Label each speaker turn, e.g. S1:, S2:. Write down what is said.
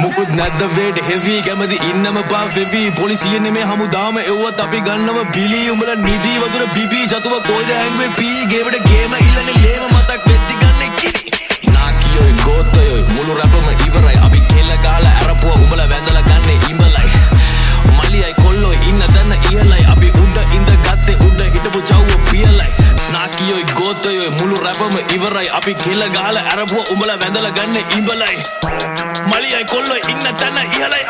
S1: මුකුත් නැද්ද වේට හෙවි කැමති ඉන්නම පා වෙවි පොලිසිය නෙමේ හමුදාම එව්වත් අපි ගන්නව බිලි උඹලා නිදි වතුර බිබි චතුව කොයිද හැංගුවේ පී ගේවට ගේම ඉල්ලන්නේ ලේම මතක් වෙද්දි ගන්නේ කිරි නාකියෝ ගෝතයෝ මුළු රැපම ඉවරයි අපි කෙල ගහලා අරපුවා උඹලා වැඳලා ගන්නේ ඉඹලයි මලියයි කොල්ලෝ ඉන්න තැන ඉහළයි අපි උඩ ඉඳ ගත්තේ උඩ හිටපු ජව්ව පියලයි නාකියෝ ගෝතයෝ මුළු රැපම ඉවරයි අපි කෙල ගහලා අරපුවා උඹලා වැඳලා ගන්නේ ඉඹලයි මලියයි කොල්ලෝ ඉන්න තැන ඉහළයි